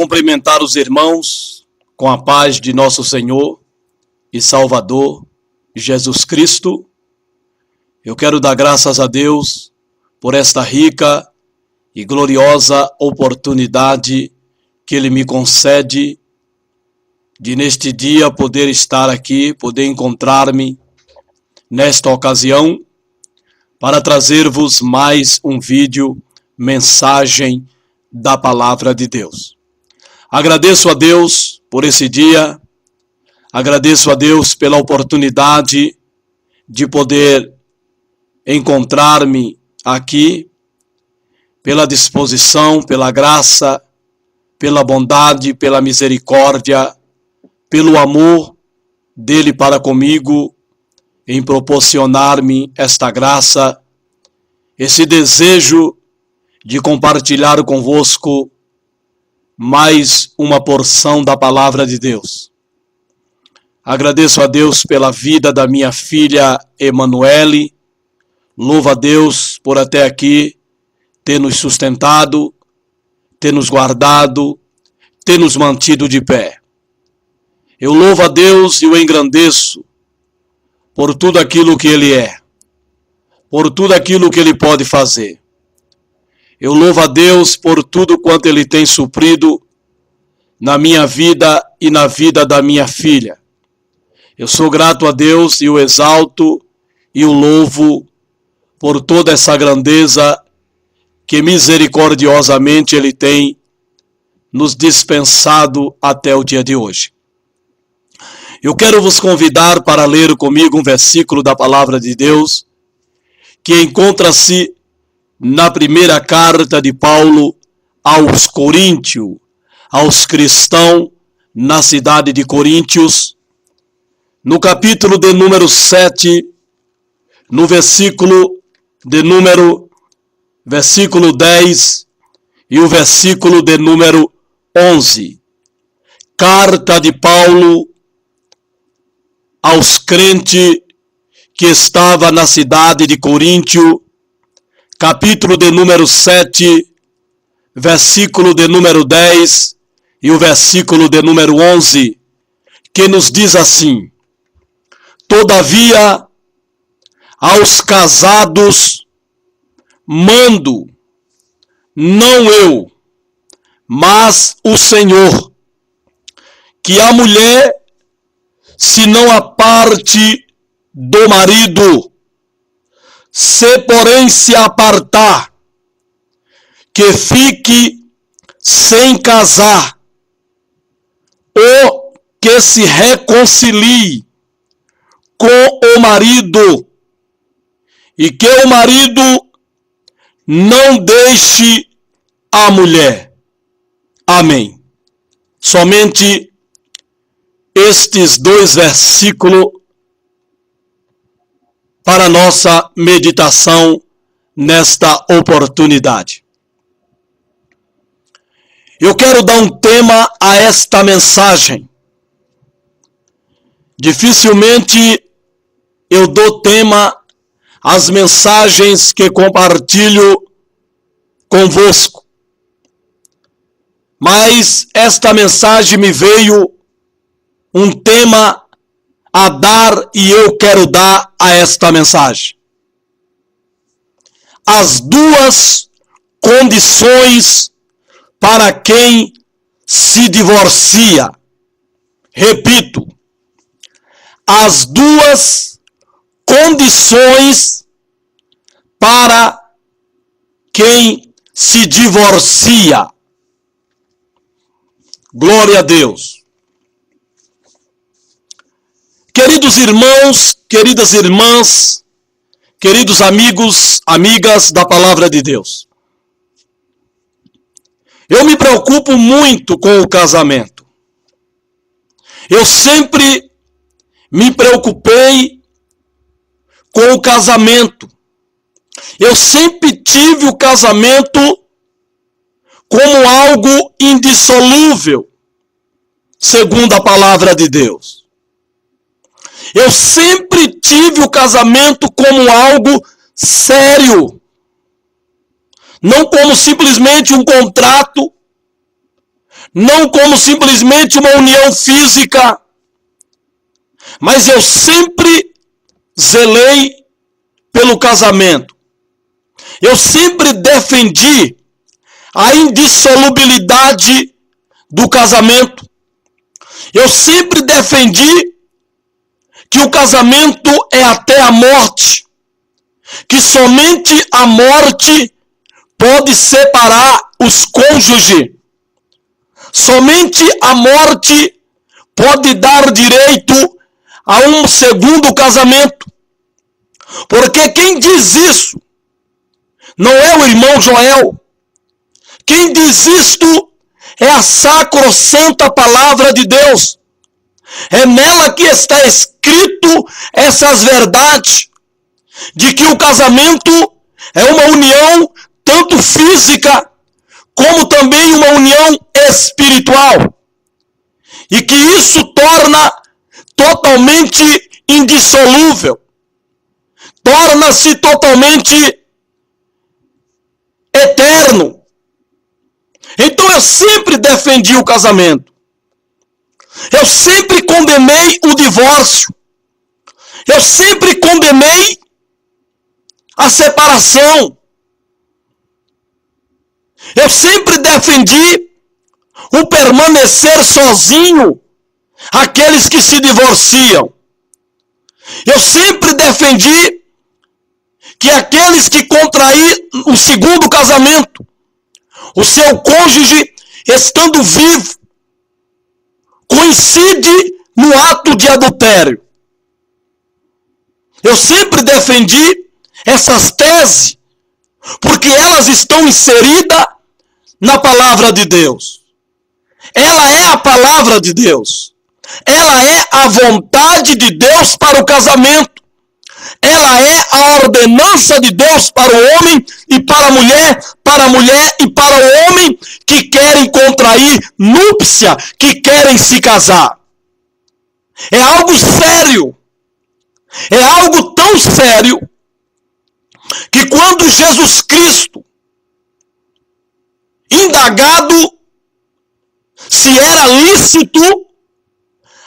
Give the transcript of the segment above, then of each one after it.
cumprimentar os irmãos com a paz de nosso Senhor e Salvador, Jesus Cristo. Eu quero dar graças a Deus por esta rica e gloriosa oportunidade que Ele me concede de neste dia poder estar aqui, poder encontrar-me nesta ocasião para trazer-vos mais um vídeo, mensagem da Palavra de Deus. Agradeço a Deus por esse dia, agradeço a Deus pela oportunidade de poder encontrar-me aqui, pela disposição, pela graça, pela bondade, pela misericórdia, pelo amor dele para comigo, em proporcionar-me esta graça, esse desejo de compartilhar convosco mais uma porção da Palavra de Deus. Agradeço a Deus pela vida da minha filha Emanuele, louvo a Deus por até aqui ter nos sustentado, ter nos guardado, ter nos mantido de pé. Eu louvo a Deus e o engrandeço por tudo aquilo que Ele é, por tudo aquilo que Ele pode fazer. Eu louvo a Deus por tudo quanto Ele tem suprido na minha vida e na vida da minha filha. Eu sou grato a Deus e o exalto e o louvo por toda essa grandeza que misericordiosamente Ele tem nos dispensado até o dia de hoje. Eu quero vos convidar para ler comigo um versículo da Palavra de Deus que encontra-se na primeira carta de Paulo aos Coríntios, aos cristãos na cidade de Coríntios, no capítulo de número 7, no versículo 10 e o versículo de número 11. Carta de Paulo aos crentes que estava na cidade de Coríntio, capítulo de número 7, versículo de número 10 e o versículo de número 11, que nos diz assim: Todavia, aos casados mando, não eu, mas o Senhor, que a mulher se não aparte do marido, se porém se apartar, que fique sem casar, ou que se reconcilie com o marido, e que o marido não deixe a mulher. Amém. Somente estes dois versículos para nossa meditação nesta oportunidade. Eu quero dar um tema a esta mensagem. Dificilmente eu dou tema às mensagens que compartilho convosco. Mas esta mensagem me veio um tema a dar e eu quero dar a esta mensagem. As duas condições para quem se divorcia. Repito, as duas condições para quem se divorcia. Glória a Deus. Queridos irmãos, queridas irmãs, queridos amigos, amigas da Palavra de Deus. Eu me preocupo muito com o casamento. Eu sempre me preocupei com o casamento. Eu sempre tive o casamento como algo indissolúvel, segundo a Palavra de Deus. Eu sempre tive o casamento como algo sério, não como simplesmente um contrato, não como simplesmente uma união física, mas eu sempre zelei pelo casamento. Eu sempre defendi a indissolubilidade do casamento. Eu sempre defendi que o casamento é até a morte, que somente a morte pode separar os cônjuges. Somente a morte pode dar direito a um segundo casamento. Porque quem diz isso não é o irmão Joel. Quem diz isto é a sacrossanta palavra de Deus. É nela que está escrito essas verdades, de que o casamento é uma união tanto física como também uma união espiritual. E que isso torna totalmente indissolúvel. Torna-se totalmente eterno. Então eu sempre defendi o casamento. Eu sempre condenei o divórcio. Eu sempre condenei a separação. Eu sempre defendi o permanecer sozinho aqueles que se divorciam. Eu sempre defendi que aqueles que contraíram o segundo casamento, o seu cônjuge estando vivo, coincide no ato de adultério. Eu sempre defendi essas teses, porque elas estão inseridas na palavra de Deus. Ela é a palavra de Deus. Ela é a vontade de Deus para o casamento. Ela é a ordenança de Deus para o homem e para a mulher e para o homem que querem contrair núpcia, que querem se casar. É algo sério. É algo tão sério que quando Jesus Cristo, indagado se era lícito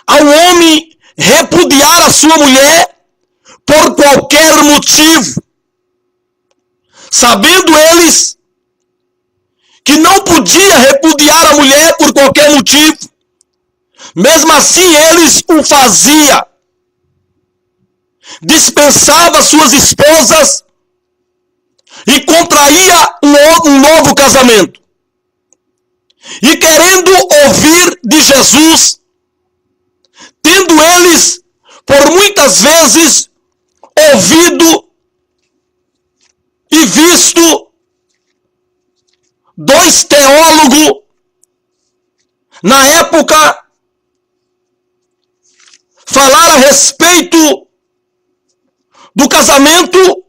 ao homem repudiar a sua mulher por qualquer motivo, sabendo eles que não podia repudiar a mulher por qualquer motivo, mesmo assim eles o faziam. Dispensava suas esposas e contraía um novo casamento. E querendo ouvir de Jesus, tendo eles por muitas vezes ouvido e visto dois teólogos na época falar a respeito do casamento,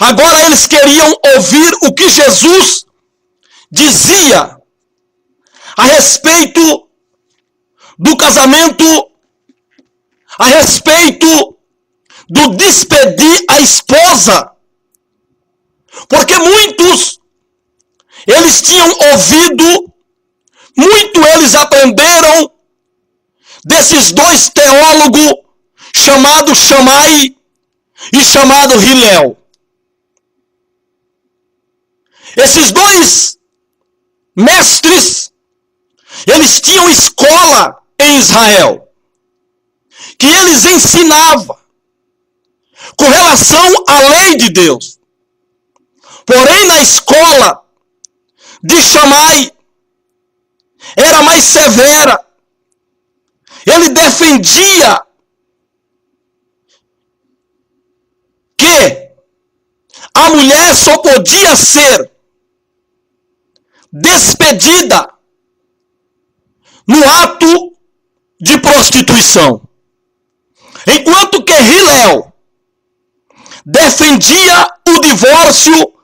agora eles queriam ouvir o que Jesus dizia a respeito do casamento, a respeito do despedir a esposa. Porque muitos, eles tinham ouvido, muito eles aprenderam desses dois teólogos, chamado Shammai e chamado Hillel. Esses dois mestres, eles tinham escola em Israel, que eles ensinavam com relação à lei de Deus. Porém, na escola de Shammai, era mais severa. Ele defendia que a mulher só podia ser despedida no ato de prostituição. Enquanto que Hillel defendia o divórcio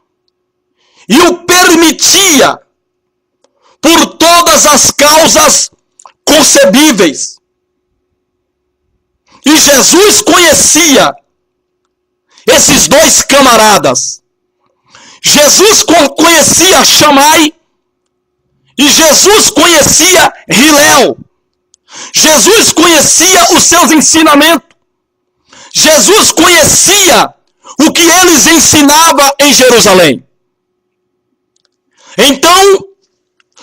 e o permitia por todas as causas concebíveis. E Jesus conhecia esses dois camaradas. Jesus conhecia Shammai E Jesus conhecia Hilel. Jesus conhecia os seus ensinamentos. Jesus conhecia o que eles ensinavam em Jerusalém. Então,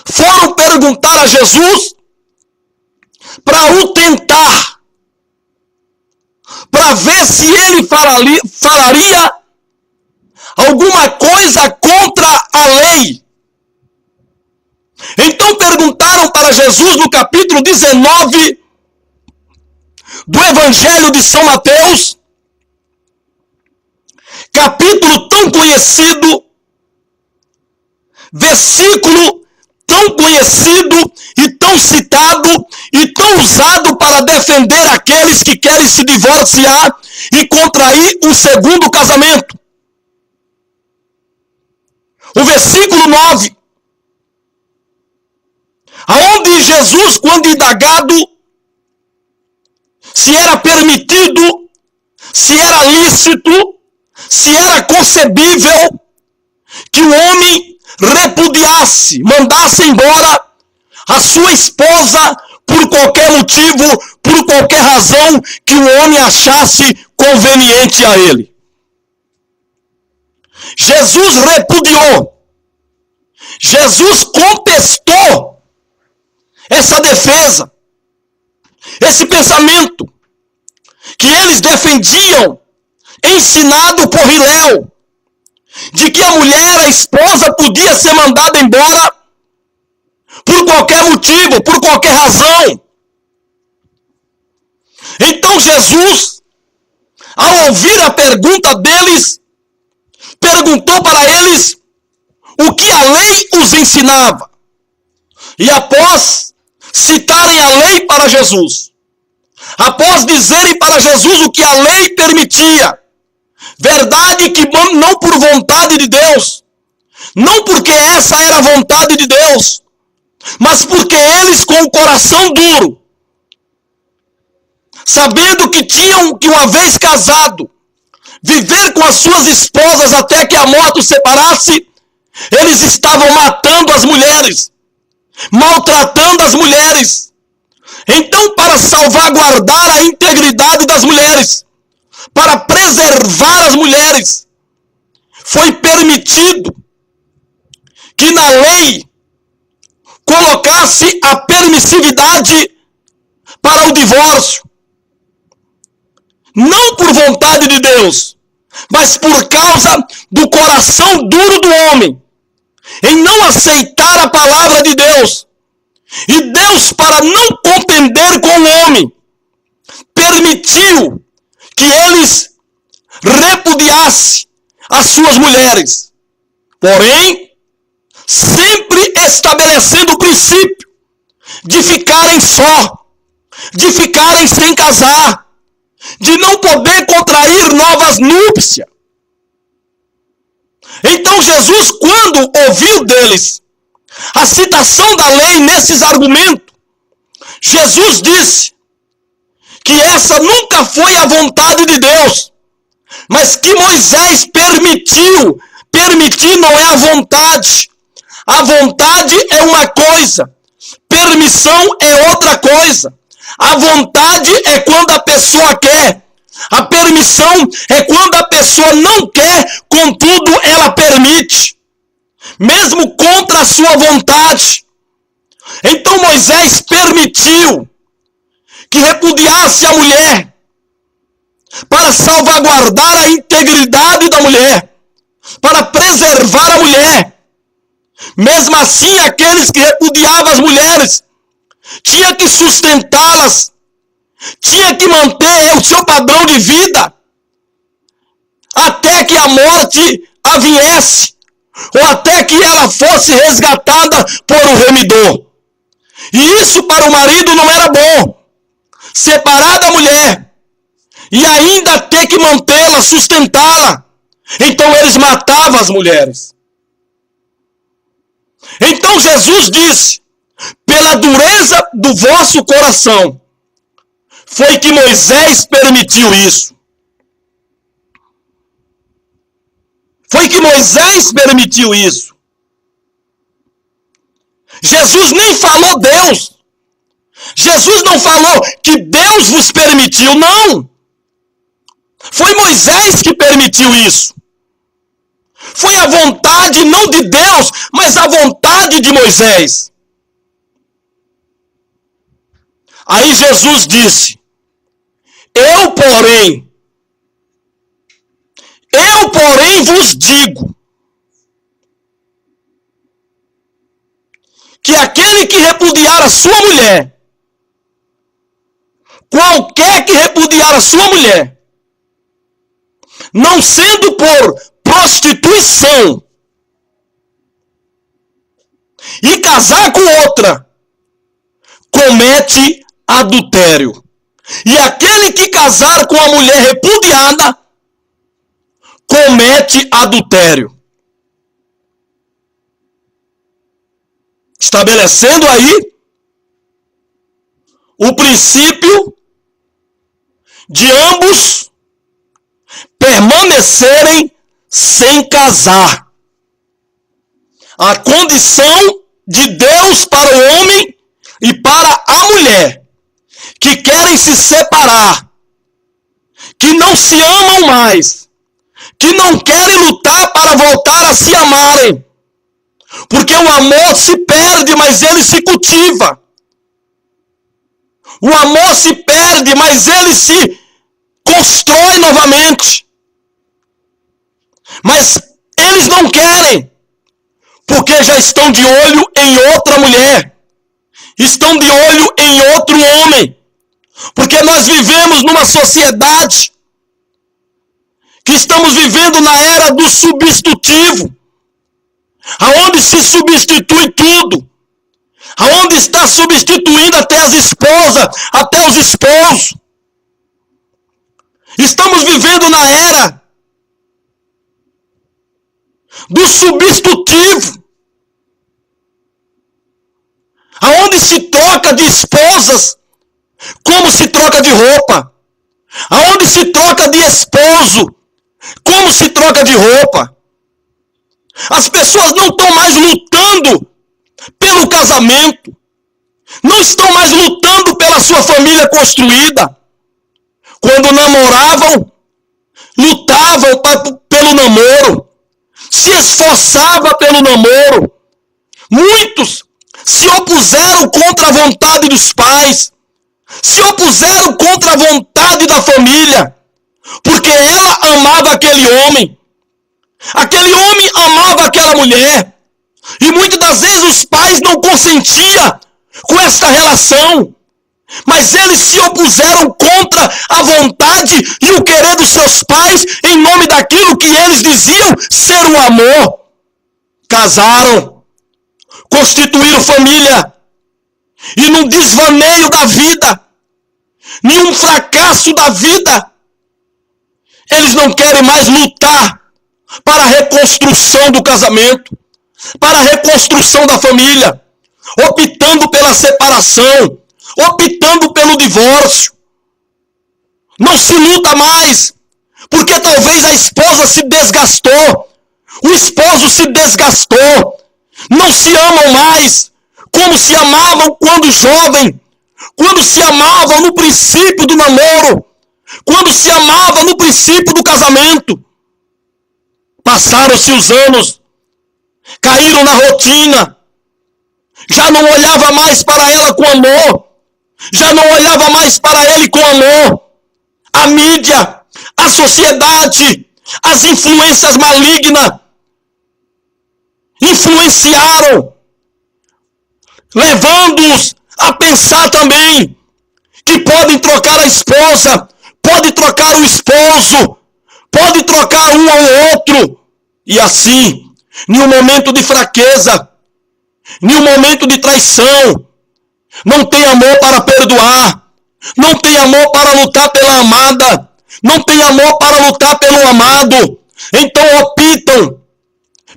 foram perguntar a Jesus para o tentar, para ver se ele falaria alguma coisa contra a lei. Então perguntaram para Jesus no capítulo 19 do Evangelho de São Mateus, capítulo tão conhecido, versículo tão conhecido e tão citado e tão usado para defender aqueles que querem se divorciar e contrair um segundo casamento. O versículo 9, aonde Jesus, quando indagado se era permitido, se era lícito, se era concebível que o homem repudiasse, mandasse embora a sua esposa por qualquer motivo, por qualquer razão que o homem achasse conveniente a ele. Jesus repudiou. Jesus contestou essa defesa, esse pensamento que eles defendiam, ensinado por Hilel, de que a mulher, a esposa, podia ser mandada embora por qualquer motivo, por qualquer razão. Então Jesus, ao ouvir a pergunta deles, perguntou para eles o que a lei os ensinava. E após citarem a lei para Jesus, após dizerem para Jesus o que a lei permitia, verdade que não por vontade de Deus, não porque essa era a vontade de Deus, mas porque eles com o coração duro, sabendo que tinham que uma vez casado, viver com as suas esposas até que a morte os separasse, eles estavam matando as mulheres, maltratando as mulheres. Então, para salvaguardar a integridade das mulheres, para preservar as mulheres, foi permitido que na lei colocasse a permissividade para o divórcio. Não por vontade de Deus, mas por causa do coração duro do homem, em não aceitar a palavra de Deus. E Deus, para não contender com o homem, permitiu que eles repudiassem as suas mulheres. Porém, sempre estabelecendo o princípio de ficarem só, de ficarem sem casar, de não poder contrair novas núpcias. Então Jesus, quando ouviu deles a citação da lei nesses argumentos, Jesus disse que essa nunca foi a vontade de Deus, mas que Moisés permitiu. Permitir não é a vontade. A vontade é uma coisa, permissão é outra coisa. A vontade é quando a pessoa quer. A permissão é quando a pessoa não quer, contudo ela permite, mesmo contra a sua vontade. Então Moisés permitiu que repudiasse a mulher para salvaguardar a integridade da mulher, para preservar a mulher. Mesmo assim, aqueles que repudiavam as mulheres tinha que sustentá-las, tinha que manter o seu padrão de vida até que a morte a viesse, ou até que ela fosse resgatada por um remidor. E isso para o marido não era bom. Separar da mulher e ainda ter que mantê-la, sustentá-la. Então eles matavam as mulheres. Então Jesus disse: pela dureza do vosso coração, foi que Moisés permitiu isso. Foi que Moisés permitiu isso. Jesus nem falou Deus. Jesus não falou que Deus vos permitiu, não. Foi Moisés que permitiu isso. Foi a vontade não de Deus, mas a vontade de Moisés. Aí Jesus disse: eu, porém vos digo que aquele que repudiar a sua mulher, qualquer que repudiar a sua mulher, não sendo por prostituição, e casar com outra, comete adultério. E aquele que casar com a mulher repudiada, comete adultério. Estabelecendo aí o princípio de ambos permanecerem sem casar. A condição de Deus para o homem e para a mulher que querem se separar, que não se amam mais, que não querem lutar para voltar a se amarem, porque o amor se perde, mas ele se cultiva. O amor se perde, mas ele se constrói novamente. Mas eles não querem, porque já estão de olho em outra mulher, estão de olho em outro homem, porque nós vivemos numa sociedade que estamos vivendo na era do substitutivo, aonde se substitui tudo, aonde está substituindo até as esposas, até os esposos. Estamos vivendo na era do substitutivo, aonde se troca de esposas como se troca de roupa, aonde se troca de esposo como se troca de roupa. As pessoas não estão mais lutando pelo casamento, não estão mais lutando pela sua família construída. Quando namoravam, lutavam pelo namoro, se esforçavam pelo namoro. Muitos se opuseram contra a vontade dos pais, se opuseram contra a vontade da família, porque ela amava aquele homem amava aquela mulher, e muitas das vezes os pais não consentiam com esta relação, mas eles se opuseram contra a vontade e o querer dos seus pais, em nome daquilo que eles diziam ser o amor. Casaram, constituíram família, e num desvaneio da vida, nenhum fracasso da vida, eles não querem mais lutar para a reconstrução do casamento, para a reconstrução da família, optando pela separação, optando pelo divórcio. Não se luta mais, porque talvez a esposa se desgastou, o esposo se desgastou, não se amam mais como se amavam quando jovem, quando se amavam no princípio do namoro, quando se amava no princípio do casamento. Passaram-se os anos, caíram na rotina, já não olhava mais para ela com amor, já não olhava mais para ele com amor. A mídia, a sociedade, as influências malignas influenciaram, levando-os a pensar também que podem trocar a esposa, pode trocar o esposo, pode trocar um ao outro, e assim, em um momento de fraqueza, em um momento de traição, não tem amor para perdoar, não tem amor para lutar pela amada, não tem amor para lutar pelo amado, então optam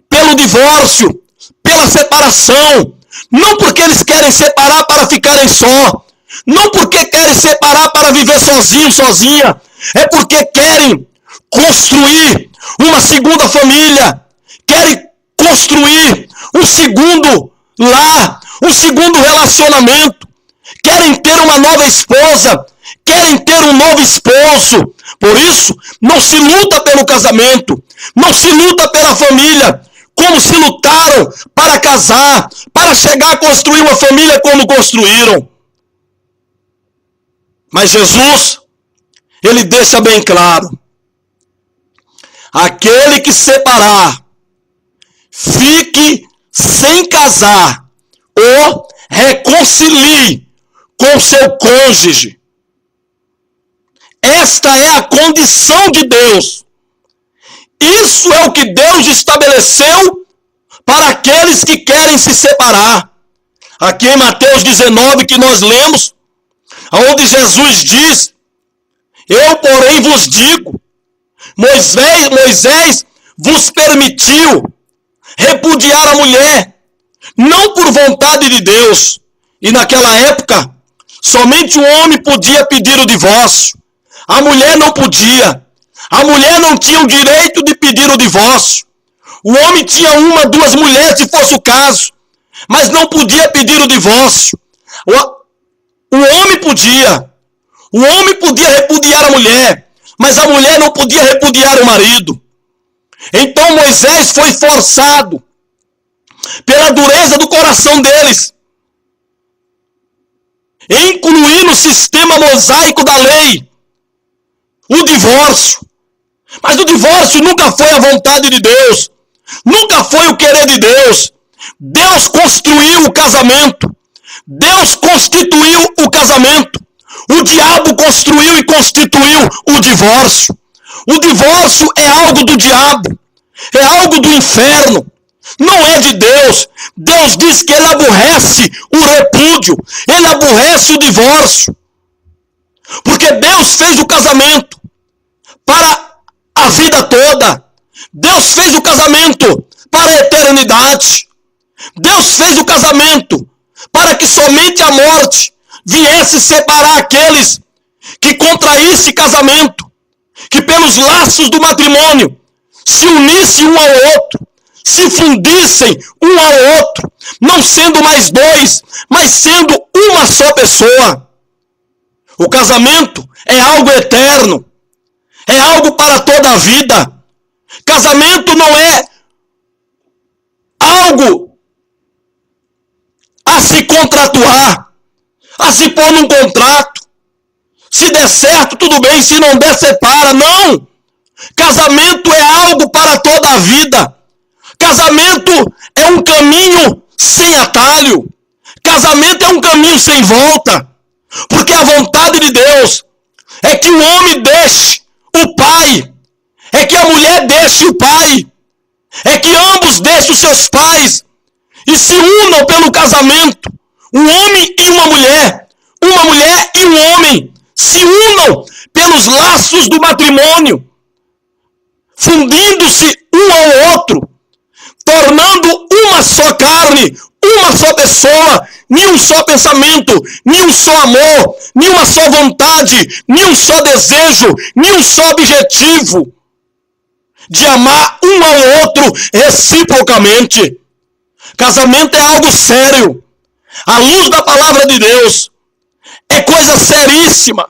pelo divórcio, pela separação, não porque eles querem separar para ficarem só, não porque querem separar para viver sozinho, sozinha, é porque querem construir uma segunda família, querem construir um segundo lar, um segundo relacionamento, querem ter uma nova esposa, querem ter um novo esposo. Por isso, não se luta pelo casamento, não se luta pela família, como se lutaram para casar, para chegar a construir uma família como construíram. Mas Jesus, ele deixa bem claro: aquele que separar, fique sem casar, ou reconcilie com seu cônjuge. Esta é a condição de Deus. Isso é o que Deus estabeleceu para aqueles que querem se separar. Aqui em Mateus 19, que nós lemos, onde Jesus diz: eu, porém, vos digo, Moisés vos permitiu repudiar a mulher, não por vontade de Deus. E naquela época, somente o homem podia pedir o divórcio. A mulher não podia. A mulher não tinha o direito de pedir o divórcio. O homem tinha uma, duas mulheres, se fosse o caso, mas não podia pedir o divórcio. O homem podia. O homem podia repudiar a mulher, mas a mulher não podia repudiar o marido. Então Moisés foi forçado, pela dureza do coração deles, incluir no sistema mosaico da lei o divórcio. Mas o divórcio nunca foi a vontade de Deus, nunca foi o querer de Deus. Deus construiu o casamento, Deus constituiu o casamento. O diabo construiu e constituiu o divórcio. O divórcio é algo do diabo, é algo do inferno, não é de Deus. Deus diz que ele aborrece o repúdio, ele aborrece o divórcio, porque Deus fez o casamento para a vida toda. Deus fez o casamento para a eternidade. Deus fez o casamento para que somente a morte viesse separar aqueles que contraíssem casamento, que pelos laços do matrimônio se unissem um ao outro, se fundissem um ao outro, não sendo mais dois, mas sendo uma só pessoa. O casamento é algo eterno, é algo para toda a vida. Casamento não é algo a se contratuar, a se pôr num contrato. Se der certo, tudo bem, se não der, separa. Não! Casamento é algo para toda a vida. Casamento é um caminho sem atalho. Casamento é um caminho sem volta. Porque a vontade de Deus é que o homem deixe o pai, é que a mulher deixe o pai, é que ambos deixem os seus pais e se unam pelo casamento. Um homem e uma mulher e um homem se unam pelos laços do matrimônio, fundindo-se um ao outro, tornando uma só carne, uma só pessoa, nem um só pensamento, nem um só amor, nem uma só vontade, nem um só desejo, nem um só objetivo de amar um ao outro reciprocamente. Casamento é algo sério. À luz da palavra de Deus, é coisa seríssima.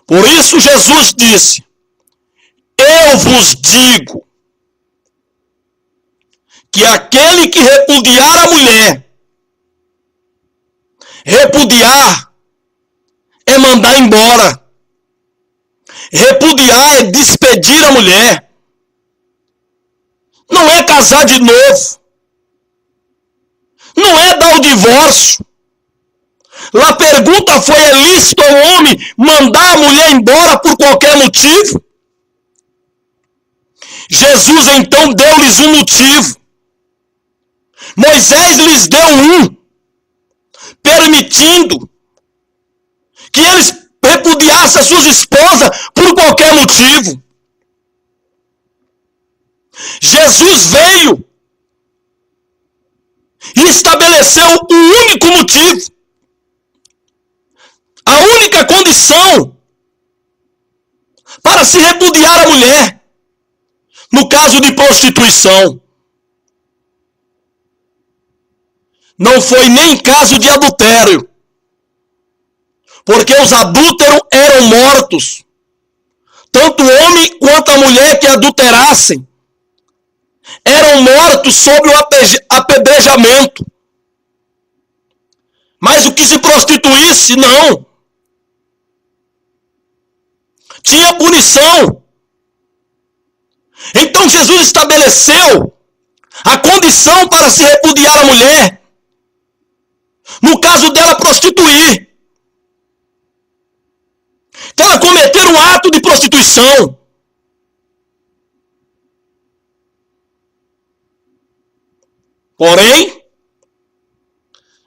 Por isso Jesus disse: eu vos digo que aquele que repudiar a mulher, repudiar é mandar embora. Repudiar é despedir a mulher. Não é casar de novo. Não é dar o divórcio. Lá a pergunta foi: é lícito ao homem mandar a mulher embora por qualquer motivo? Jesus então deu-lhes um motivo. Moisés lhes deu um, permitindo que eles repudiassem as suas esposas por qualquer motivo. Jesus veio e estabeleceu um único motivo, a única condição para se repudiar a mulher, no caso de prostituição. não foi nem caso de adultério, porque os adúlteros eram mortos, tanto o homem quanto a mulher que adulterassem eram mortos sob o apedrejamento. Mas o que se prostituísse, não. Tinha punição. Então Jesus estabeleceu a condição para se repudiar a mulher, no caso dela prostituir. Que ela cometer um ato de prostituição. Porém,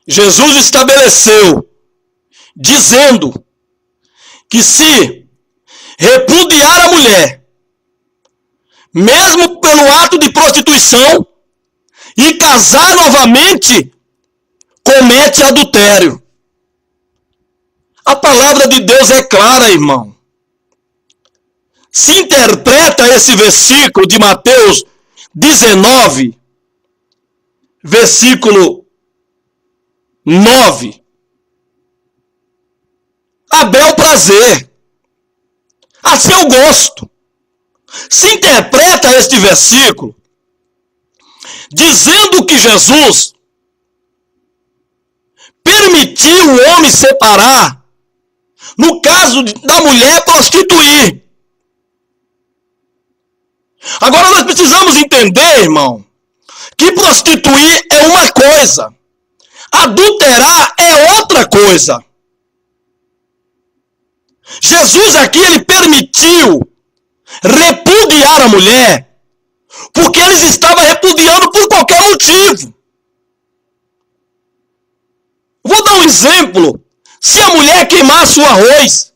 Jesus estabeleceu, dizendo que se repudiar a mulher, mesmo pelo ato de prostituição, e casar novamente, comete adultério. A palavra de Deus é clara, irmão. Se interpreta esse versículo de Mateus 19, versículo 9. A bel prazer. A seu gosto. Se interpreta este versículo dizendo que Jesus permitiu o homem separar no caso da mulher prostituir. Agora nós precisamos entender, irmão, que prostituir é uma coisa, adulterar é outra coisa. Jesus aqui, ele permitiu repudiar a mulher, porque eles estavam repudiando por qualquer motivo. Vou dar um exemplo. Se a mulher queimasse o arroz,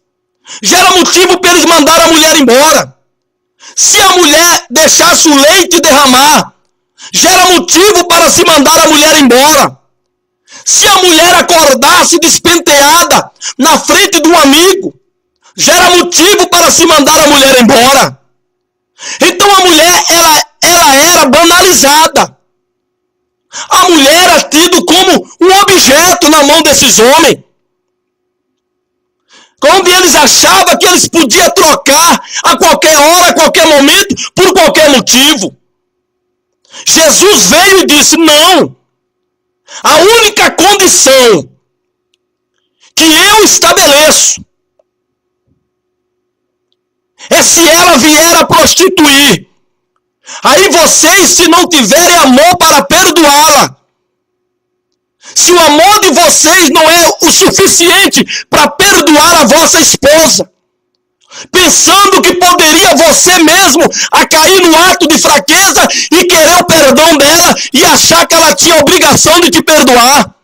já era motivo para eles mandarem a mulher embora. Se a mulher deixasse o leite derramar, já era motivo para se mandar a mulher embora. Se a mulher acordasse despenteada na frente de um amigo, já era motivo para se mandar a mulher embora. Então a mulher, ela era banalizada. A mulher era tida como um objeto na mão desses homens. Onde eles achavam que eles podiam trocar a qualquer hora, a qualquer momento, por qualquer motivo. Jesus veio e disse, não. A única condição que eu estabeleço é se ela vier a prostituir. Aí vocês, se não tiverem amor para perdoá-la, se o amor de vocês não é o suficiente para perdoar a vossa esposa, pensando que poderia você mesmo a cair no ato de fraqueza e querer o perdão dela e achar que ela tinha obrigação de te perdoar.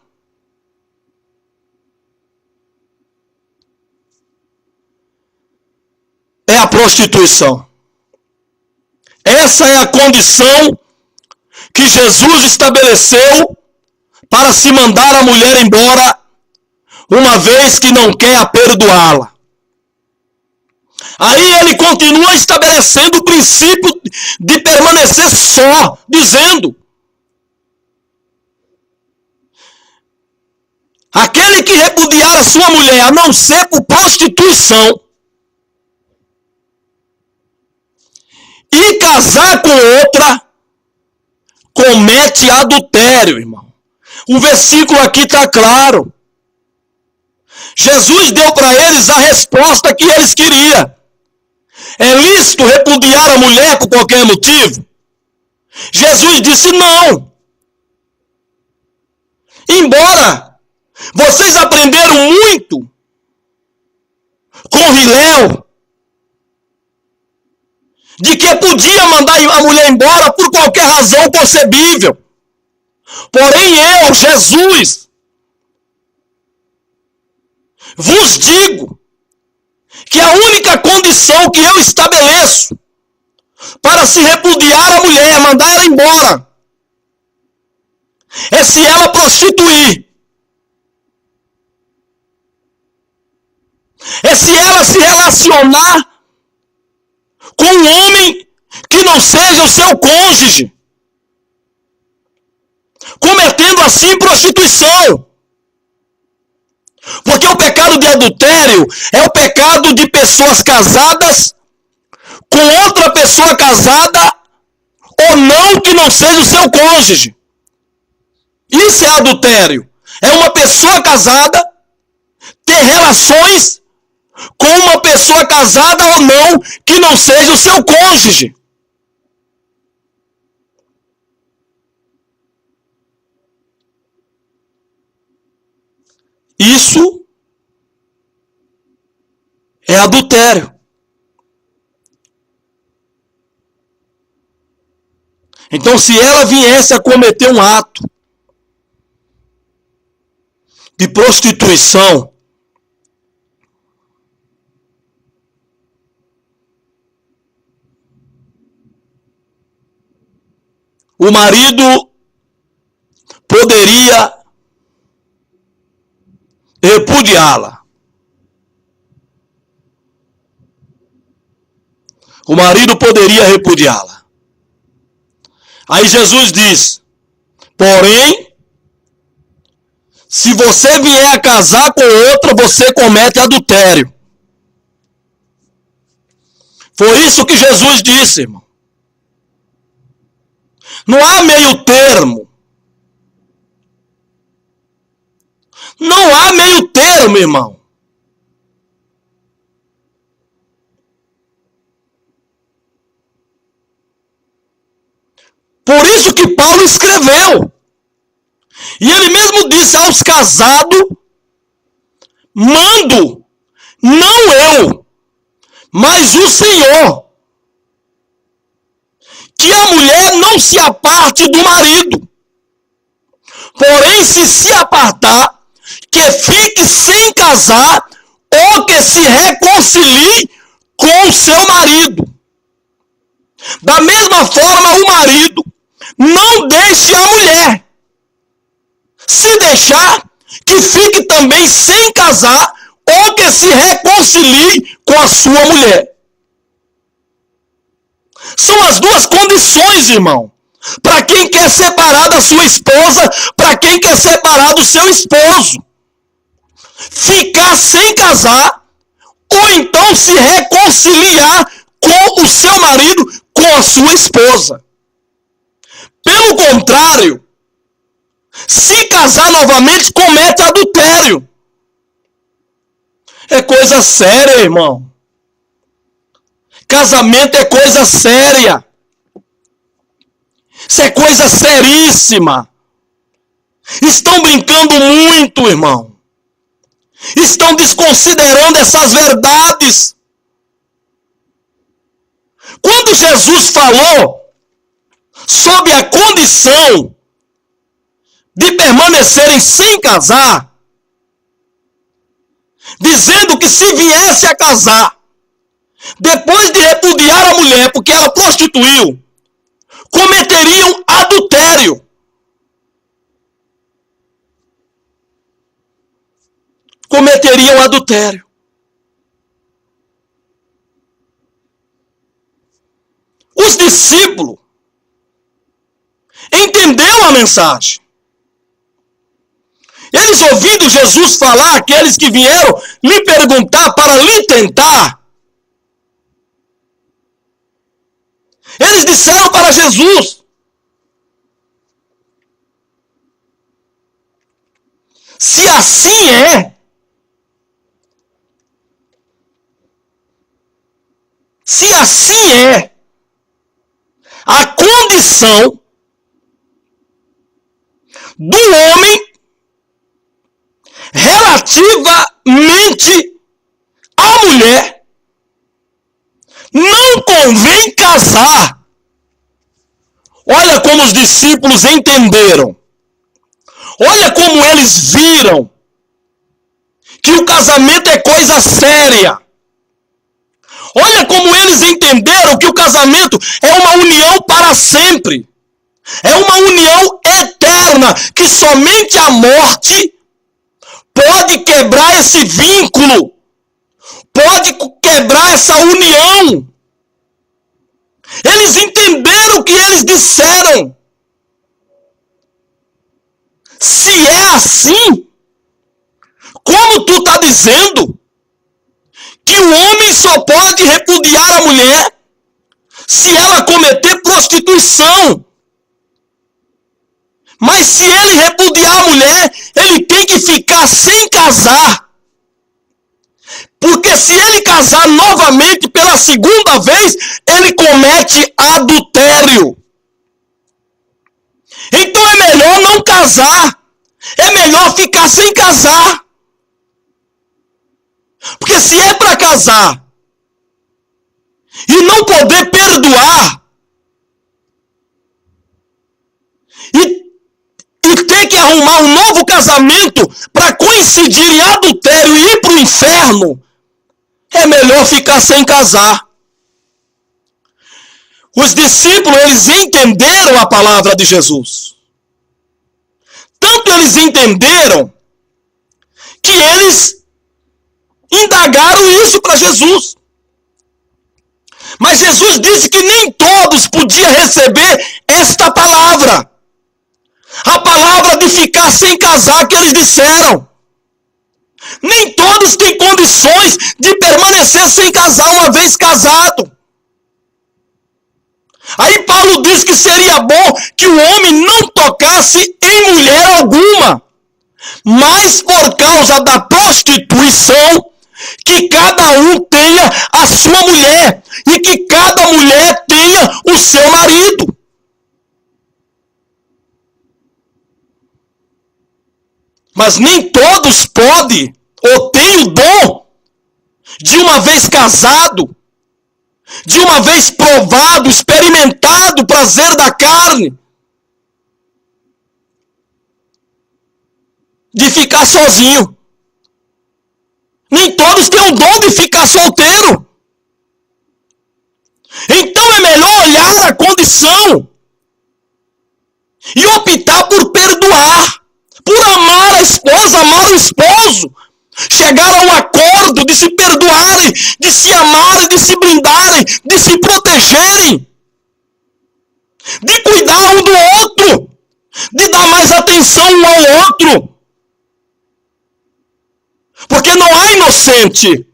É a prostituição. Essa é a condição que Jesus estabeleceu para se mandar a mulher embora, uma vez que não quer perdoá-la. Aí ele continua estabelecendo o princípio de permanecer só, dizendo: aquele que repudiar a sua mulher, a não ser por prostituição, e casar com outra, comete adultério, irmão. O versículo aqui está claro. Jesus deu para eles a resposta que eles queriam. É lícito repudiar a mulher por qualquer motivo? Jesus disse não. Embora vocês aprenderam muito com Hilel, de que podia mandar a mulher embora por qualquer razão concebível. Porém eu, Jesus, vos digo que a única condição que eu estabeleço para se repudiar a mulher, mandar ela embora, é se ela prostituir. É se ela se relacionar com um homem que não seja o seu cônjuge. cometendo assim prostituição. Porque o pecado de adultério é o pecado de pessoas casadas com outra pessoa casada ou não que não seja o seu cônjuge. Isso é adultério. É uma pessoa casada ter relações com uma pessoa casada ou não que não seja o seu cônjuge. Isso é adultério. Então, se ela viesse a cometer um ato de prostituição, o marido poderia repudiá-la. O marido poderia repudiá-la. Aí Jesus diz: porém, se você vier a casar com outra, você comete adultério. Foi isso que Jesus disse, irmão. Não há meio termo. Não há meio termo, irmão. Por isso que Paulo escreveu. E ele mesmo disse aos casados: mando, não eu, mas o Senhor, que a mulher não se aparte do marido. Porém, se apartar, que fique sem casar ou que se reconcilie com o seu marido. Da mesma forma, o marido não deixe a mulher. Se deixar, que fique também sem casar ou que se reconcilie com a sua mulher. São as duas condições, irmão. Para quem quer separar da sua esposa, para quem quer separar do seu esposo. Ficar sem casar, ou então se reconciliar com o seu marido, com a sua esposa. Pelo contrário, se casar novamente, comete adultério. É coisa séria, irmão. Casamento é coisa séria. Isso é coisa seríssima. Estão brincando muito, irmão. Estão desconsiderando essas verdades. Quando Jesus falou sobre a condição de permanecerem sem casar, dizendo que se viesse a casar, depois de repudiar a mulher porque ela prostituiu, cometeriam adultério. Cometeriam adultério. Os discípulos entenderam a mensagem. Eles ouvindo Jesus falar, aqueles que vieram lhe perguntar para lhe tentar, eles disseram para Jesus: se assim é, a condição do homem relativamente à mulher, não convém casar. Olha como os discípulos entenderam. Olha como eles viram que o casamento é coisa séria. Olha como eles entenderam que o casamento é uma união para sempre. É uma união eterna, que somente a morte pode quebrar esse vínculo, pode quebrar essa união. Eles entenderam o que eles disseram. Se é assim, como tu está dizendo que o homem só pode repudiar a mulher se ela cometer prostituição? Mas se ele repudiar a mulher, ele tem que ficar sem casar. Porque se ele casar novamente pela segunda vez, ele comete adultério. Então é melhor não casar. É melhor ficar sem casar. Porque se é para casar e não poder perdoar e ter que arrumar um novo casamento para coincidir em adultério e ir para o inferno, é melhor ficar sem casar. Os discípulos, eles entenderam a palavra de Jesus. Tanto eles entenderam que eles indagaram isso para Jesus. Mas Jesus disse que nem todos podiam receber esta palavra. A palavra de ficar sem casar que eles disseram. Nem todos têm condições de permanecer sem casar uma vez casado. Aí Paulo diz que seria bom que o homem não tocasse em mulher alguma. Mas por causa da prostituição, que cada um tenha a sua mulher e que cada mulher tenha o seu marido. Mas nem todos podem ou têm o dom de uma vez casado, de uma vez provado, experimentado o prazer da carne, de ficar sozinho. Nem todos têm o dom de ficar solteiro. Então é melhor olhar a condição e optar por perdoar, por amar a esposa, amar o esposo, chegar a um acordo de se perdoarem, de se amarem, de se blindarem, de se protegerem, de cuidar um do outro, de dar mais atenção um ao outro. Porque não há inocente.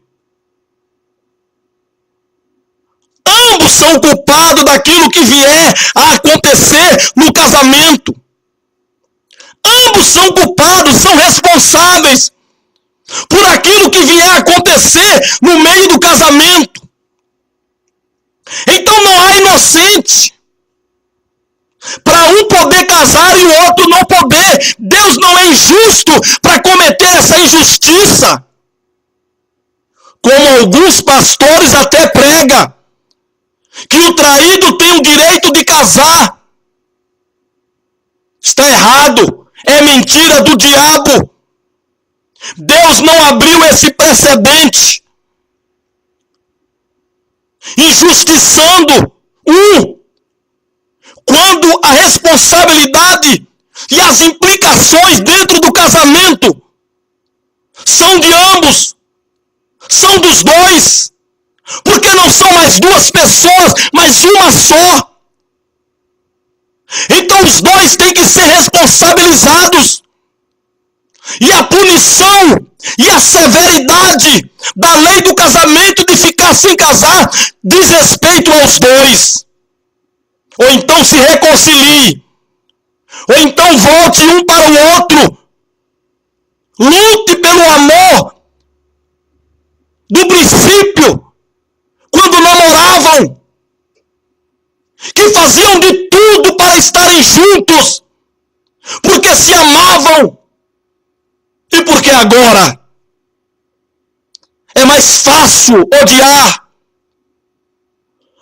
Ambos são culpados daquilo que vier a acontecer no casamento. Ambos são culpados, são responsáveis por aquilo que vier a acontecer no meio do casamento. Então não há inocente. Para um poder casar e o outro não poder. Deus não é injusto para cometer essa injustiça. Como alguns pastores até pregam, que o traído tem o direito de casar. Está errado. É mentira do diabo. Deus não abriu esse precedente, injustiçando um, quando a responsabilidade e as implicações dentro do casamento são de ambos, são dos dois, porque não são mais duas pessoas, mas uma só. Então os dois têm que ser responsabilizados. E a punição e a severidade da lei do casamento de ficar sem casar diz respeito aos dois. Ou então se reconcilie. Ou então volte um para o outro. Lute pelo amor do princípio, quando namoravam, que faziam de tudo para estarem juntos, porque se amavam. E porque agora é mais fácil odiar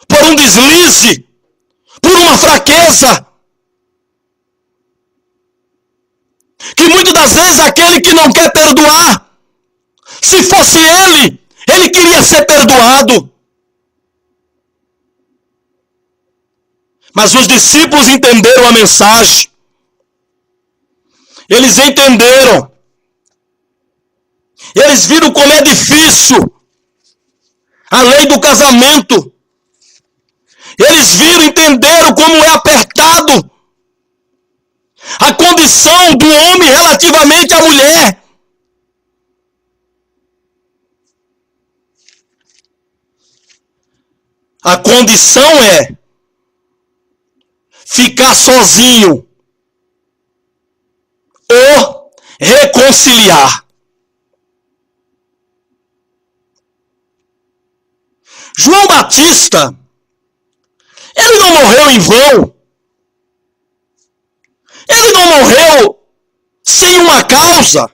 por um deslize, por uma fraqueza, que muitas das vezes aquele que não quer perdoar, se fosse ele queria ser perdoado. Mas os discípulos entenderam a mensagem. Eles entenderam. Eles viram como é difícil a lei do casamento. Eles viram, entenderam como é apertado a condição do homem relativamente à mulher. A condição é ficar sozinho ou reconciliar. João Batista, ele não morreu em vão. Ele não morreu sem uma causa.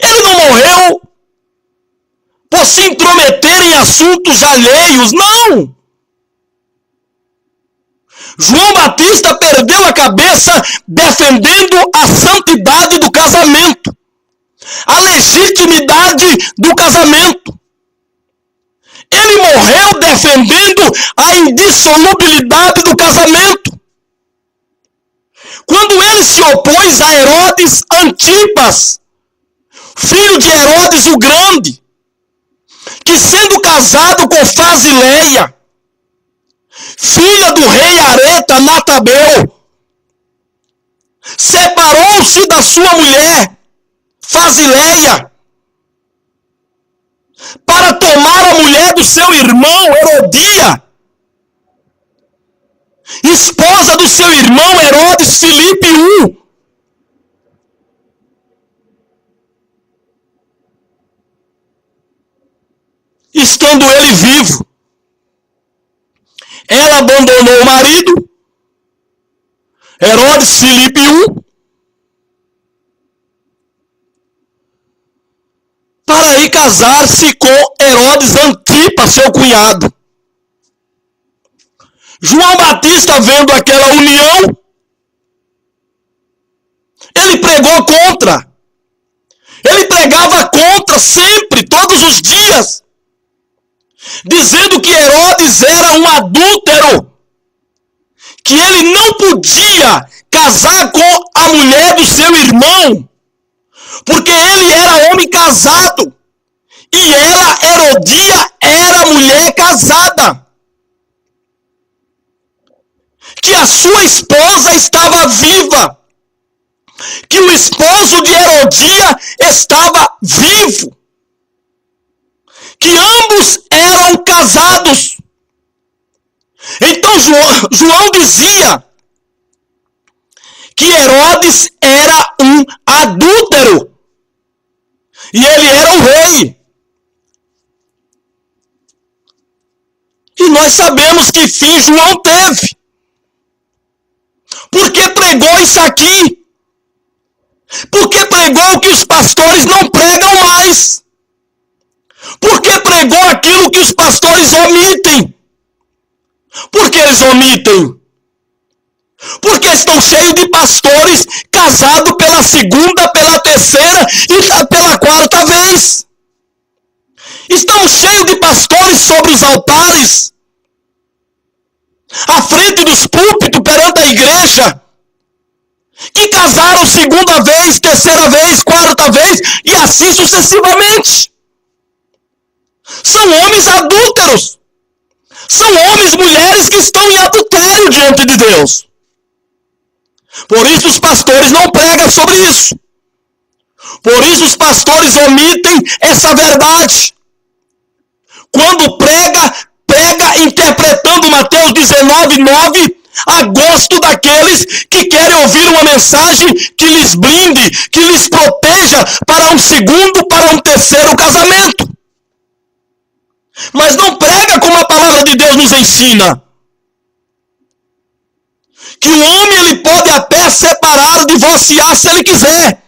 Ele não morreu por se intrometer em assuntos alheios, não. João Batista perdeu a cabeça defendendo a santidade do casamento, a legitimidade do casamento. Ele morreu defendendo a indissolubilidade do casamento. Quando ele se opôs a Herodes Antipas, filho de Herodes o Grande, que sendo casado com Fasileia, filha do rei Areta Natabeu, separou-se da sua mulher, Fasileia, para tomar a mulher do seu irmão Herodia, esposa do seu irmão Herodes Filipe I. Estando ele vivo, ela abandonou o marido, Herodes Filipe I, para ir casar-se com Herodes Antipas, seu cunhado. João Batista, vendo aquela união, ele pregou contra. Ele pregava contra sempre, todos os dias, dizendo que Herodes era um adúltero, que ele não podia casar com a mulher do seu irmão, porque ele era homem casado e ela, Herodia, era mulher casada. Que a sua esposa estava viva, que o esposo de Herodia estava vivo, que ambos eram casados. Então João dizia que Herodes era um adúltero e ele era o rei. E nós sabemos que fim João teve. Por que pregou isso aqui? Porque pregou o que os pastores não pregam mais. Porque pregou aquilo que os pastores omitem. Por que eles omitem? Porque estão cheios de pastores casados pela segunda, pela terceira e pela quarta vez. Estão cheios de pastores sobre os altares, à frente dos púlpitos perante a igreja, que casaram segunda vez, terceira vez, quarta vez e assim sucessivamente. São homens adúlteros. São homens e mulheres que estão em adultério diante de Deus. Por isso os pastores não pregam sobre isso. Por isso os pastores omitem essa verdade. Quando prega interpretando Mateus 19:9, a gosto daqueles que querem ouvir uma mensagem que lhes blinde, que lhes proteja para um segundo, para um terceiro casamento. Mas não prega como a palavra de Deus nos ensina. Que o homem ele pode até separar, divorciar se ele quiser.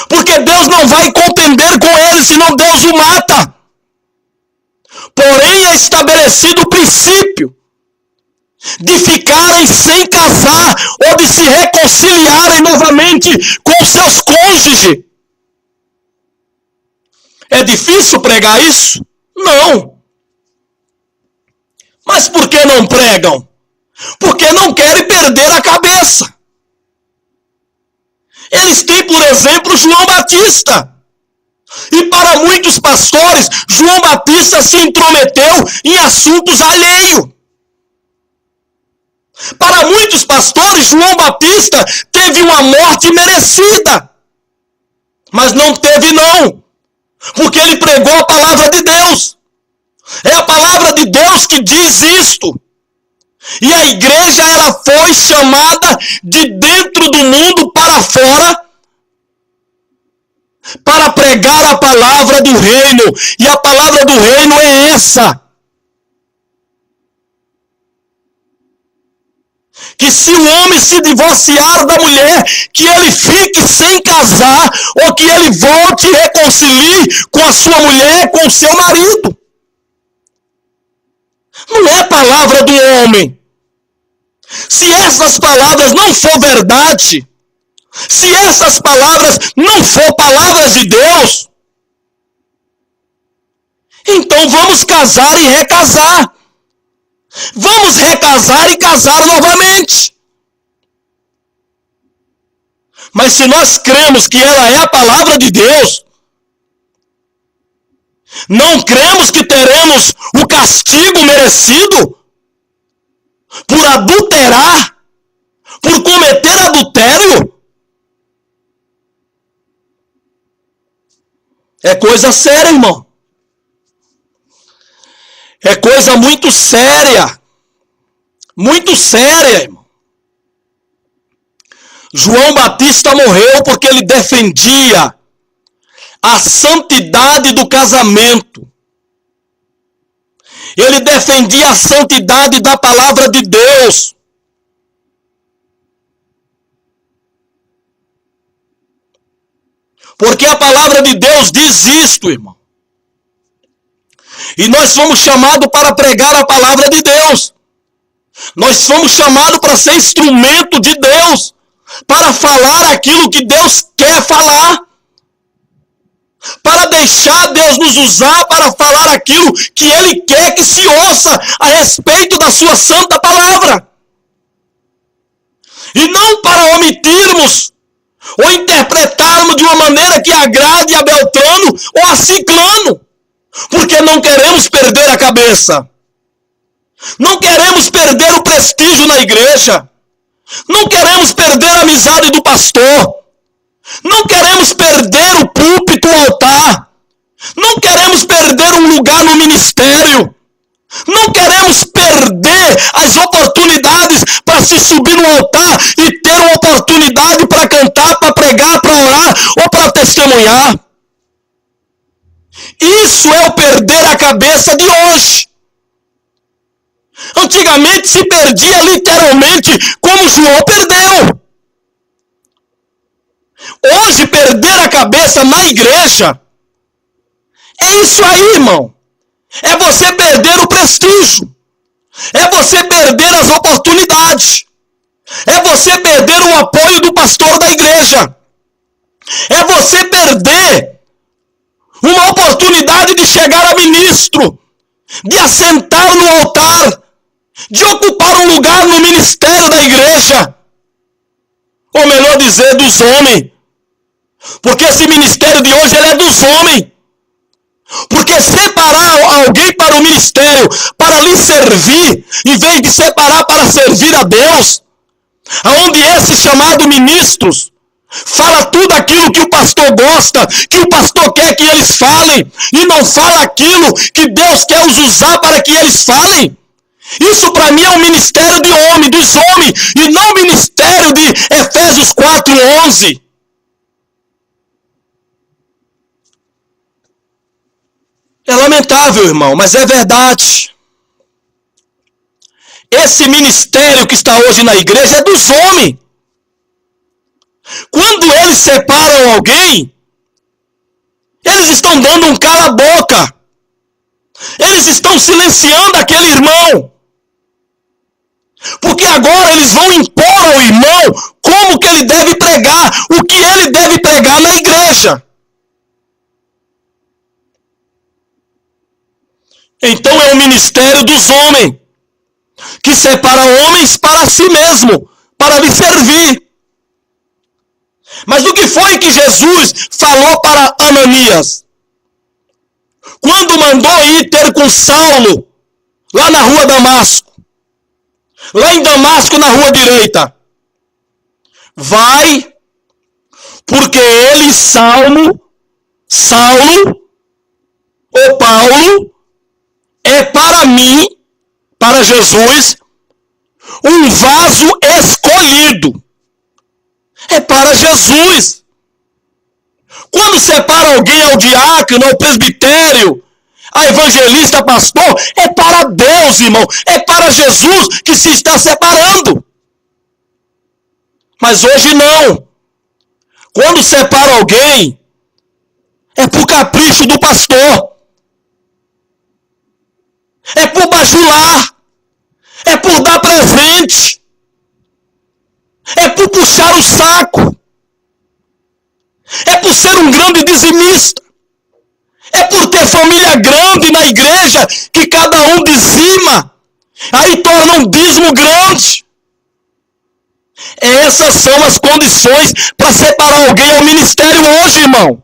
Porque Deus não vai contender com ele, senão Deus o mata. Porém é estabelecido o princípio de ficarem sem casar ou de se reconciliarem novamente com seus cônjuges. É difícil pregar isso? Não. Mas por que não pregam? Porque não querem perder a cabeça. Eles têm, por exemplo, João Batista. E para muitos pastores, João Batista se intrometeu em assuntos alheios. Para muitos pastores, João Batista teve uma morte merecida. Mas não teve não. Porque ele pregou a palavra de Deus. É a palavra de Deus que diz isto. E a igreja, ela foi chamada de dentro do mundo para fora para pregar a palavra do reino. E a palavra do reino é essa: que se o homem se divorciar da mulher, que ele fique sem casar, ou que ele volte e reconcilie com a sua mulher, com o seu marido. Não é palavra do homem. Se essas palavras não for verdade, se essas palavras não for palavras de Deus, então vamos casar e recasar. Vamos recasar e casar novamente. Mas se nós cremos que ela é a palavra de Deus, não cremos que teremos o castigo merecido por adulterar, por cometer adultério. É coisa séria, irmão. É coisa muito séria. Muito séria, irmão. João Batista morreu porque ele defendia a santidade do casamento. Ele defendia a santidade da palavra de Deus. Porque a palavra de Deus diz isto, irmão. E nós fomos chamados para pregar a palavra de Deus. Nós fomos chamados para ser instrumento de Deus, para falar aquilo que Deus quer falar, para deixar Deus nos usar para falar aquilo que Ele quer que se ouça a respeito da sua santa palavra. E não para omitirmos ou interpretarmos de uma maneira que agrade a Beltrano ou a Ciclano, porque não queremos perder a cabeça. Não queremos perder o prestígio na igreja. Não queremos perder a amizade do pastor. Não queremos perder o púlpito, o altar. Não queremos perder um lugar no ministério. Não queremos perder as oportunidades para se subir no altar e ter uma oportunidade para cantar, para pregar, para orar ou para testemunhar. Isso é o perder a cabeça de hoje. Antigamente se perdia literalmente como João perdeu. Hoje perder a cabeça na igreja é isso aí, irmão. É você perder o prestígio. É você perder as oportunidades. É você perder o apoio do pastor da igreja. É você perder uma oportunidade de chegar a ministro, de assentar no altar, de ocupar um lugar no ministério da igreja. Ou melhor dizer, dos homens. Porque esse ministério de hoje ele é dos homens. Porque separar alguém para o ministério, para lhe servir, em vez de separar para servir a Deus, aonde esses chamados ministros fala tudo aquilo que o pastor gosta, que o pastor quer que eles falem, e não fala aquilo que Deus quer os usar para que eles falem. Isso para mim é um ministério de homem, dos homens, e não o ministério de Efésios 4:11. É lamentável, irmão, mas é verdade. Esse ministério que está hoje na igreja é dos homens. Quando eles separam alguém, eles estão dando um cala-boca. Eles estão silenciando aquele irmão. Porque agora eles vão impor ao irmão como que ele deve pregar, o que ele deve pregar na igreja. Então é o ministério dos homens, que separa homens para si mesmo, para lhe servir. Mas o que foi que Jesus falou para Ananias? Quando mandou ir ter com Saulo, lá na rua Damasco. lá em Damasco, na rua direita. Vai, porque ele, Saulo, ou Paulo, é para mim, para Jesus, um vaso escolhido. É para Jesus. Quando separa alguém ao diácono, ao presbitério, a evangelista, a pastor, é para Deus, irmão. É para Jesus que se está separando. Mas hoje não. Quando separa alguém, é por capricho do pastor. É por bajular. É por dar presente. É por puxar o saco. É por ser um grande dizimista. É por ter família grande na igreja, que cada um dizima. Aí torna um dízimo grande. Essas são as condições para separar alguém ao ministério hoje, irmão.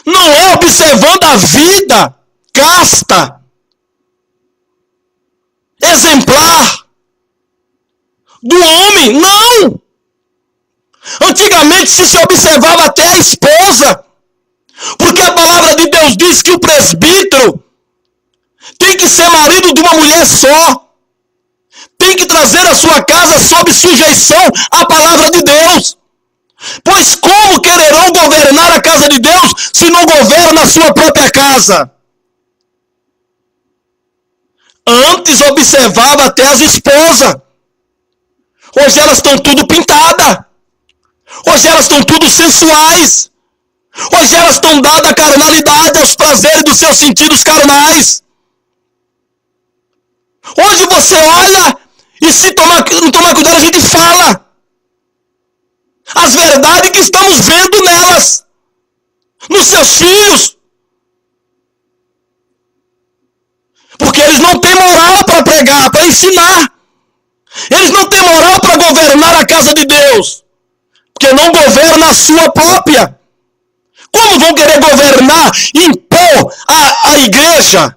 Não é observando a vida casta, exemplar do homem, não. Antigamente se observava até a esposa, porque a palavra de Deus diz que o presbítero tem que ser marido de uma mulher só. Tem que trazer a sua casa sob sujeição à palavra de Deus. Pois como quererão governar a casa de Deus se não governam a sua própria casa? Antes observava até as esposas. Hoje elas estão tudo pintadas. Hoje elas estão tudo sensuais. Hoje elas estão dadas à carnalidade, aos prazeres dos seus sentidos carnais. Hoje você olha e se não tomar cuidado, a gente fala as verdades que estamos vendo nelas, nos seus filhos. Porque eles não têm moral para pregar, para ensinar. Eles não têm moral para governar a casa de Deus. Porque não governam a sua própria. Como vão querer governar, impor a igreja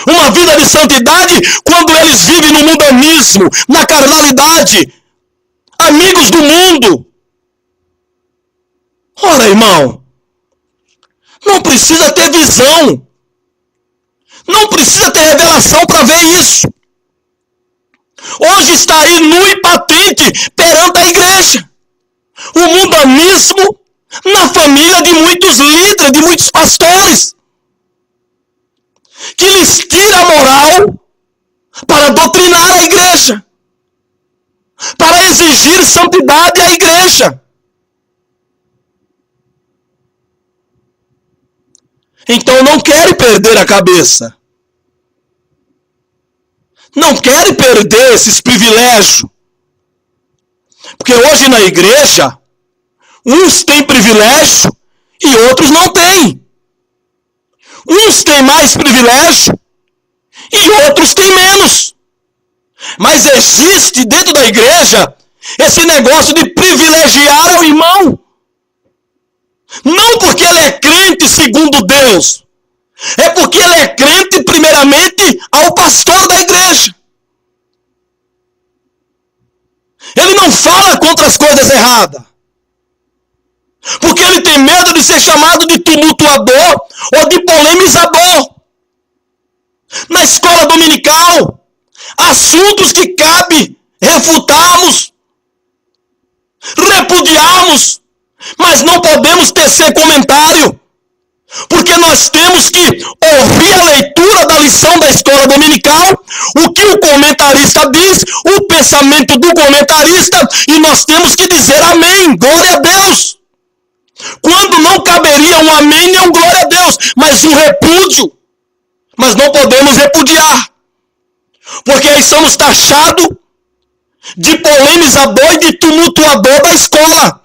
uma vida de santidade quando eles vivem no mundanismo, na carnalidade, amigos do mundo? Ora, irmão, não precisa ter visão, não precisa ter revelação para ver isso. Hoje está aí nu e patente perante a igreja o mundanismo na família de muitos líderes, de muitos pastores, que lhes tira a moral para doutrinar a igreja, para exigir santidade à igreja. Então não querem perder a cabeça. Não querem perder esses privilégios. Porque hoje na igreja, uns têm privilégio e outros não têm. Uns têm mais privilégio e outros têm menos. Mas existe dentro da igreja esse negócio de privilegiar o irmão. Não porque ele é crente segundo Deus. É porque ele é crente primeiramente ao pastor da igreja. Ele não fala contra as coisas erradas. Porque ele tem medo de ser chamado de tumultuador ou de polemizador. Na escola dominical, assuntos que cabe refutarmos, repudiarmos, mas não podemos tecer comentário, porque nós temos que ouvir a leitura da lição da escola dominical, o que o comentarista diz, o pensamento do comentarista, e nós temos que dizer amém, glória a Deus. Quando não caberia um amém nem um glória a Deus, mas um repúdio. Mas não podemos repudiar, porque aí somos taxados de polemizador e de tumultuador da escola.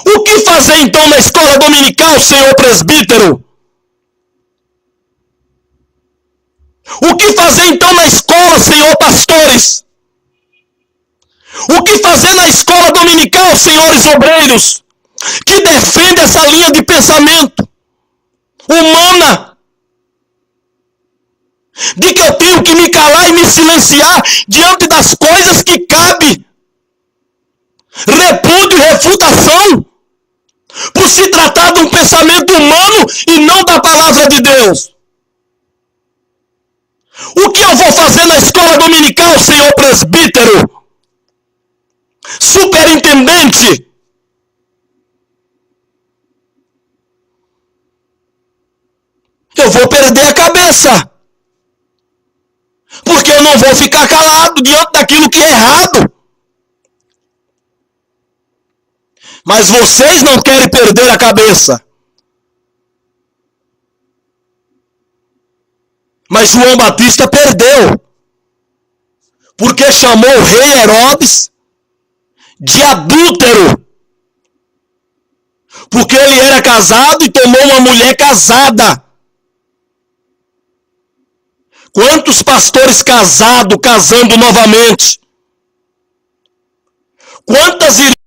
O que fazer então na escola dominical, senhor presbítero? O que fazer então na escola, senhor pastores? O que fazer na escola dominical, senhores obreiros, que defende essa linha de pensamento humana, de que eu tenho que me calar e me silenciar diante das coisas que cabe repúdio e refutação, por se tratar de um pensamento humano e não da palavra de Deus. O que eu vou fazer na escola dominical, senhor presbítero, superintendente? Eu vou perder a cabeça, porque eu não vou ficar calado diante daquilo que é errado. Mas vocês não querem perder a cabeça. Mas João Batista perdeu, porque chamou o rei Herodes de adúltero, porque ele era casado e tomou uma mulher casada. Quantos pastores casados casando novamente? Quantas